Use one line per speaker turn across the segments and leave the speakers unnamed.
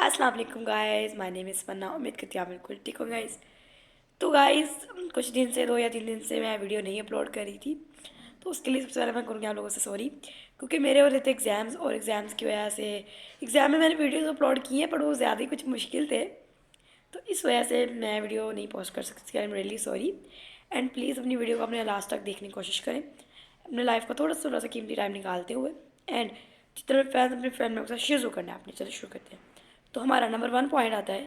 अस्सलाम वालेकुम guys, my name is मन्ना। उम्मीद करती हूँ आप बिल्कुल ठीक हो गाइस। तो गाइस कुछ दिन से 2 या 3 दिन से मैं वीडियो नहीं अपलोड कर रही थी, तो उसके लिए सबसे पहले मैं करूँगी आप लोगों से सॉरी, क्योंकि मेरे हो रहे थे एग्ज़ाम्स और एग्ज़ाम्स की वजह से एग्ज़ाम में मैंने वीडियोस अपलोड किए हैं पर वो ज़्यादा ही कुछ मुश्किल थे, तो इस वजह से मैं वीडियो नहीं पोस्ट कर सकती। I am really sorry and please अपनी वीडियो को अपने लास्ट तक देखने की कोशिश करें, अपने लाइफ का थोड़ा सा कीमती टाइम निकालते हुए। एंड जितने फैन अपने फ्रेंड मेरे के साथ शेयर करना है आपने। चलो शुरू करते हैं। तो हमारा नंबर 1 पॉइंट आता है,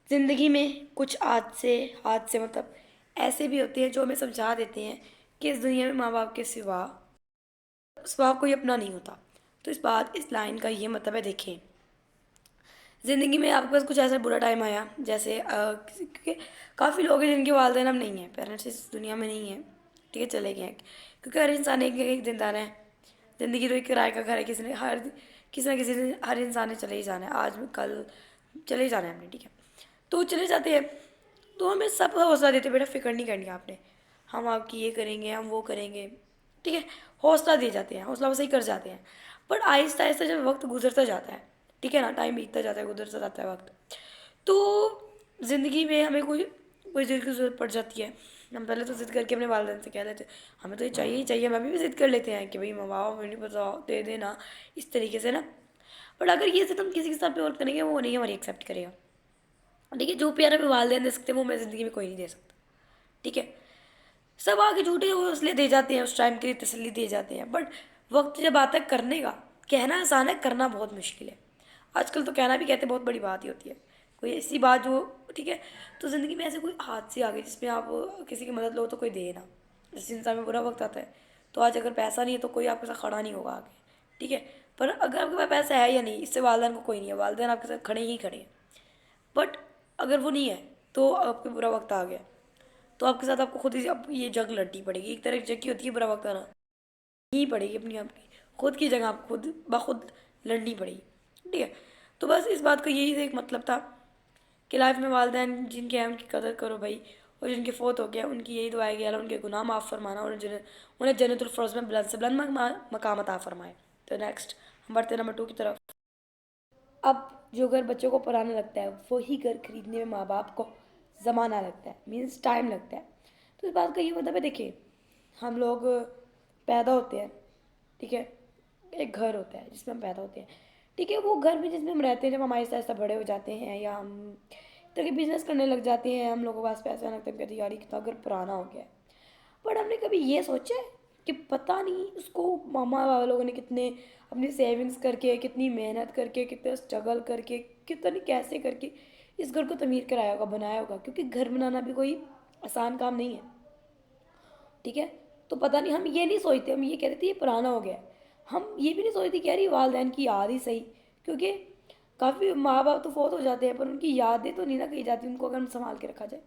ज़िंदगी में कुछ हादसे मतलब ऐसे भी होते हैं जो हमें समझा देते हैं कि इस दुनिया में माँ बाप के सिवा कोई अपना नहीं होता। तो इस लाइन का ये मतलब है, देखें ज़िंदगी में आपके पास कुछ ऐसा बुरा टाइम आया, जैसे क्योंकि काफ़ी लोग हैं जिनके वालिदैन अब नहीं हैं, पेरेंट्स इस दुनिया में नहीं हैं, ठीक है, चले गए हैं, क्योंकि हर इंसान एक एक दिन जाना है। ज़िंदगी तो एक किराए का घर है, किसी ना किसी दिन हर इंसान ने चले ही जाना है, आज में कल चले ही जाना है हमने, ठीक है। तो चले जाते हैं, तो हमें सब हौसला देते बेटा फ़िक्र नहीं करनी आपने, हम आपकी ये करेंगे, हम वो करेंगे, ठीक है। हौसला दे जाते हैं, हौसला वैसे ही कर जाते हैं। बट आहिस्ता आहिस्ता जब वक्त गुजरता जाता है, ठीक है ना, टाइम बीतता जाता है, गुजरता जाता है वक्त, तो ज़िंदगी में हमें कोई कोई चीज़ की ज़रूरत पड़ जाती है। हम पहले तो ज़िद करके अपने वालिदैन से कह लेते हैं हमें तो ये चाहिए ही चाहिए, हम अभी भी ज़िद कर लेते हैं कि भाई मँगवाओ, मुझे नहीं पता, दे देना, इस तरीके से ना। बट अगर ये ज़िद हम किसी के साथ पे और करेंगे, वो नहीं हमारी एक्सेप्ट करेगा, ठीक है। जो प्यार हमें वालिदैन दे सकते हैं वो हमें ज़िंदगी में कोई नहीं दे सकता, ठीक है। सब आगे झूठे हौसले दे जाते हैं, उस टाइम के लिए तसल्ली दे जाते हैं, बट वक्त जब आता है करने का, कहना आसान है, करना बहुत मुश्किल है। आजकल तो कहना भी कहते बहुत बड़ी बात ही होती है, कोई ऐसी बात जो, ठीक है। तो ज़िंदगी में ऐसे कोई हादसे आ गए जिसमें आप किसी की मदद लो तो कोई दे ना, जिस इंसान में बुरा वक्त आता है, तो आज अगर पैसा नहीं है तो कोई आपके साथ खड़ा नहीं होगा आगे, ठीक है। पर अगर आपके पास पैसा है या नहीं, इससे वालदेन को कोई नहीं है, वालदेन आपके साथ खड़े ही खड़े हैं। बट अगर वो नहीं है तो आपके बुरा वक्त आ गया, तो आपके साथ आपको खुद ही अब ये जंग लड़नी पड़ेगी, एक तरह की जंग की होती है बुरा वक्त आना, ही पड़ेगी अपनी आपकी, खुद की जगह आपको खुद बखुद लड़नी पड़ेगी, ठीक है। तो बस इस बात का यही एक मतलब था कि लाइफ में वालदैन जिनके हैं उनकी कदर करो भाई, और जिनके फोत हो गया उनकी यही दुआ है कि अल्लाह उनके गुनाह माफ़ फरमाना और उन्हें जन्नतुल फर्ज में बुलंद से बुलंद मकाम अता फरमाए। तो नेक्स्ट हम बढ़ते नंबर 2 की तरफ। अब जो घर बच्चों को पढ़ाने लगता है वही घर खरीदने में माँ बाप को ज़माना लगता है, मीन्स टाइम लगता है। तो इस बात का ये मतलब है, देखिए हम लोग पैदा होते हैं, ठीक है, एक घर होता है जिसमें हम पैदा होते हैं, ठीक है। वो घर में जिसमें हम रहते हैं, जब हम आहिस्ता आहिस्ता बड़े हो जाते हैं या हम तरह के बिजनेस करने लग जाते हैं, हम लोगों के पास पैसा लगता है, कहते हैं यार ये कितना घर पुराना हो गया है। बट हमने कभी ये सोचा है कि पता नहीं उसको मामा बाबा लोगों ने कितने अपनी सेविंग्स करके, कितनी मेहनत करके, कितना स्ट्रगल करके, कितना नहीं कैसे करके इस घर को तमीर कराया होगा, बनाया होगा, क्योंकि घर बनाना भी कोई आसान काम नहीं है, ठीक है। तो पता नहीं, हम ये नहीं सोचते, हम ये कहते थे ये पुराना हो गया है। हम ये भी नहीं सोचते कि यार ये वालदेन की याद ही सही, क्योंकि काफ़ी माँ बाप तो फोत हो जाते हैं पर उनकी यादें तो नहीं ना कही जाती, उनको अगर हम संभाल के रखा जाए,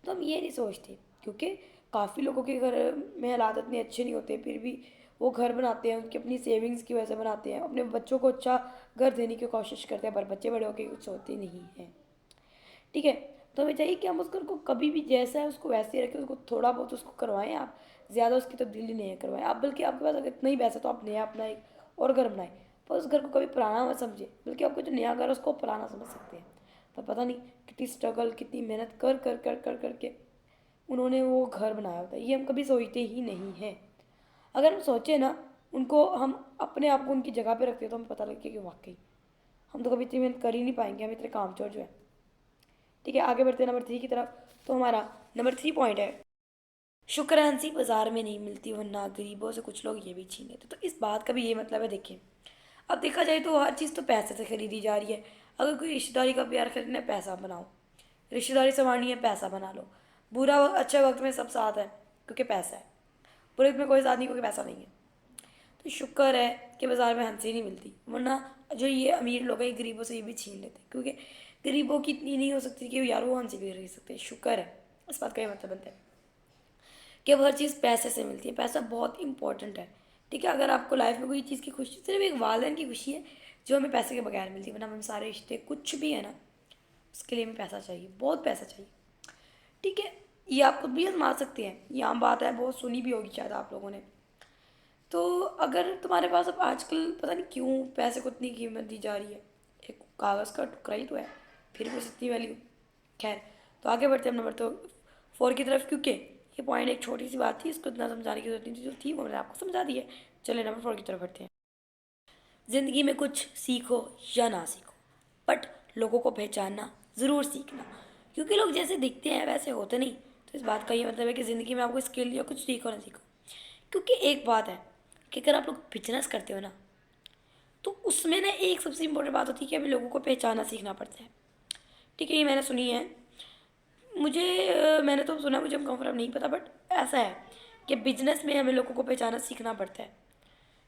तो हम ये नहीं सोचते, क्योंकि काफ़ी लोगों के घर में हालात इतने अच्छे नहीं होते, फिर भी वो घर बनाते हैं, उनकी अपनी सेविंग्स की वजह से बनाते हैं, अपने बच्चों को अच्छा घर देने की कोशिश करते हैं, पर बच्चे बड़े होकर कुछ होते नहीं हैं, ठीक है। तो हमें चाहिए कि हम उस घर को कभी भी जैसा है उसको वैसे ही रखें, उसको थोड़ा बहुत उसको करवाएं आप, ज़्यादा उसकी तब्दीली नहीं करवाएं आप, बल्कि आपके पास अगर इतना ही पैसा तो आप नया अपना एक और घर बनाएं, पर उस घर को कभी पुराना मत समझे, बल्कि आपको जो नया घर है उसको पुराना समझ सकते हैं। पर पता नहीं कितनी स्ट्रगल, कितनी मेहनत कर कर कर कर करके उन्होंने वो घर बनाया होता है, ये हम कभी सोचते ही नहीं हैं। अगर हम सोचें ना, उनको हम अपने आप को उनकी जगह पे रखते हैं, तो हमें पता लगे कि वाकई हम तो कभी इतनी मेहनत कर ही नहीं पाएंगे, हम इतने कामचोर जो है, ठीक है। आगे बढ़ते हैं नंबर 3 की तरफ। तो हमारा नंबर 3 पॉइंट है, शुक्र हंसी बाजार में नहीं मिलती वरना गरीबों से कुछ लोग ये भी छीन लेते। तो इस बात का भी ये मतलब है, देखिए अब देखा जाए तो हर चीज़ तो पैसे से खरीदी जा रही है। अगर कोई रिश्तेदारी का प्यार खरीदना है, पैसा बनाओ, रिश्तेदारी संवारनी है, पैसा बना लो, बुरा अच्छे वक्त में सब साथ है क्योंकि पैसा है, बुरे वक्त में कोई साथ नहीं क्योंकि पैसा नहीं है। तो शुक्र है कि बाज़ार में हंसी नहीं मिलती, वरना जो ये अमीर लोग हैं ये गरीबों से ये भी छीन लेते, क्योंकि गरीबों की इतनी नहीं हो सकती कि यार वो हंसी भी खरीद सकते। शुक्र है, इस बात का ये मतलब बनता है कि अब हर चीज़ पैसे से मिलती है, पैसा बहुत इंपॉर्टेंट है, ठीक है। अगर आपको लाइफ में कोई चीज़ की खुशी, सिर्फ एक वालदेन की खुशी है जो हमें पैसे के बगैर मिलती है, वरना हमें सारे रिश्ते कुछ भी है ना, उसके लिए हमें पैसा चाहिए, बहुत पैसा चाहिए, ठीक है। ये आप खुद भी आजमा सकते हैं, ये आम बात है, बहुत सुनी भी होगी शायद आप लोगों ने। तो अगर तुम्हारे पास अब आजकल पता नहीं क्यों पैसे को इतनी कीमत दी जा रही है, एक कागज़ का टुकड़ा ही तो है, फिर भी इतनी वैल्यू। खैर, तो आगे बढ़ते हैं नंबर 4 की तरफ, क्योंकि ये पॉइंट एक छोटी सी बात थी, इसको इतना समझाने की जरूरत नहीं थी, जो थी वो मैंने आपको समझा दी है। चलिए नंबर 4 की तरफ बढ़ते हैं। ज़िंदगी में कुछ सीखो या ना सीखो, बट लोगों को पहचानना ज़रूर सीखना, क्योंकि लोग जैसे दिखते हैं वैसे होते नहीं। तो इस बात का ये मतलब है कि ज़िंदगी में आपको स्किल या कुछ सीखो ना सीखो, क्योंकि एक बात है कि अगर आप लोग बिजनेस करते हो ना, तो उसमें ना एक सबसे इम्पोर्टेंट बात होती है कि हमें लोगों को पहचानना सीखना पड़ता है। ठीक है, ये मैंने सुनी है, मैंने तो सुना, मुझे कंफर्म नहीं पता, बट ऐसा है कि बिजनेस में हमें लोगों को पहचानना सीखना पड़ता है,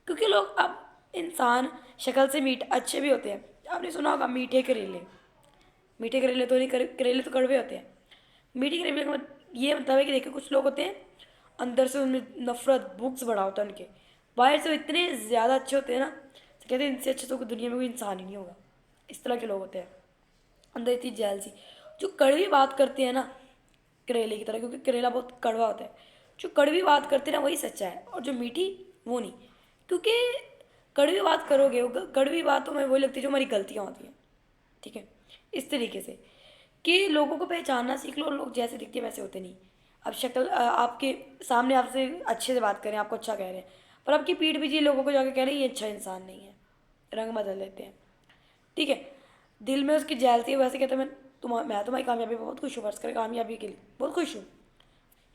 क्योंकि लोग अब इंसान शक्ल से मीठ अच्छे भी होते हैं। आपने सुना होगा मीठे करेले, मीठे करेले तो नहीं, करेले तो कड़वे होते हैं। मीठे करेले का ये मतलब है कि देखिए कुछ लोग होते हैं अंदर से उनमें नफरत बुक्स बड़ा होता है उनके, बाहर से इतने ज़्यादा अच्छे होते हैं ना, तो कहते हैं इनसे अच्छे तो दुनिया में कोई इंसान ही नहीं होगा। इस तरह के लोग होते हैं, अंदर इतनी जेलसी। जो कड़वी बात करते हैं ना करेले की तरह, क्योंकि करेला बहुत कड़वा होता है, जो कड़वी बात करते हैं ना वही सच्चा है, और जो मीठी वो नहीं। क्योंकि कड़वी बात करोगे, वो कड़वी बातों में वही लगती है जो हमारी गलतियाँ होती हैं। ठीक है, इस तरीके से कि लोगों को पहचानना सीख लो, लोग जैसे दिखते हैं वैसे होते नहीं। अब शक्ल आपके सामने आपसे अच्छे से बात करें, आपको अच्छा कह रहे हैं, पर आपकी पीठ पीछे लोगों को जाके कह रहे हैं ये अच्छा इंसान नहीं है, रंग बदल लेते हैं। ठीक है, दिल में उसकी जेलसी है, वैसे कहते हैं मैं तुम्हारी कामयाबी पे बहुत खुश हूँ, फर्ज करे कामयाबी के लिए बहुत खुश हूँ,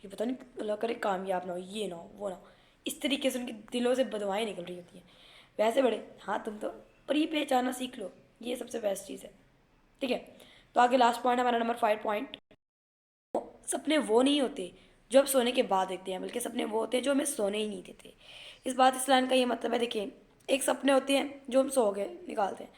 ये पता नहीं अल्लाह करे कामयाब ना हो, ये ना हो वो ना हो। इस तरीके से उनके दिलों से बदवाएँ निकल रही होती हैं। वैसे बड़े हाँ तुम तो, पर ये पहचानना सीख लो, ये सबसे बेस्ट चीज़ है। ठीक है, तो आगे लास्ट पॉइंट हमारा नंबर 5 पॉइंट। सपने वो नहीं होते जो हम सोने के बाद देखते हैं, बल्कि सपने वो होते हैं जो हमें सोने ही नहीं देते। इस लाइन का ये मतलब है, देखिए एक सपने होते हैं जो हम सो गए निकालते हैं,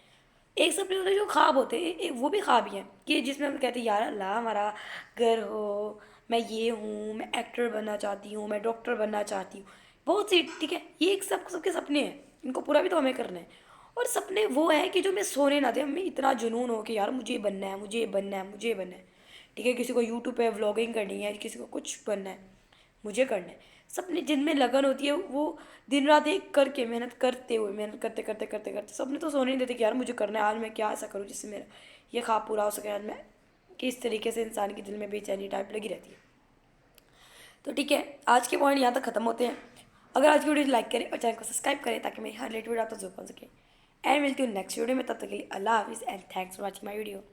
एक सपने होते हैं जो ख्वाब होते हैं, वो भी ख्वाब ही हैं कि जिसमें हम कहते हैं यार अल्लाह हमारा घर हो, मैं ये हूँ, मैं एक्टर बनना चाहती हूँ, मैं डॉक्टर बनना चाहती हूँ, बहुत सी। ठीक है, ये एक सबके सपने हैं, इनको पूरा भी तो हमें करना है। और सपने वो है कि जो मैं सोने ना दे, हमें इतना जुनून हो कि यार मुझे ये बनना है, मुझे ये बनना है, मुझे ये बनना है। ठीक है, किसी को यूट्यूब पे व्लॉगिंग करनी है, किसी को कुछ बनना है, मुझे करना है। सपने जिनमें लगन होती है वो दिन रात एक करके मेहनत करते हुए, मेहनत करते करते करते करते सपने तो सोने नहीं देते कि यार मुझे करना है, आज मैं क्या ऐसा करूँ जिससे मेरा ये ख्वाब पूरा हो सके आज मैं, कि इस तरीके से इंसान के दिल में बेचैनी टाइप लगी रहती है। तो ठीक है, आज के पॉइंट यहाँ तक खत्म होते हैं। अगर आज की वीडियो लाइक करें और चैनल को सब्सक्राइब करें ताकि मेरी हर लेटेस्ट वीडियो आप तक जरूर पहुंच सके। एंड मिलती हूँ नेक्स्ट वीडियो में, तब तक के लिए अल्लाह हाफिज़ and thanks for watching my video.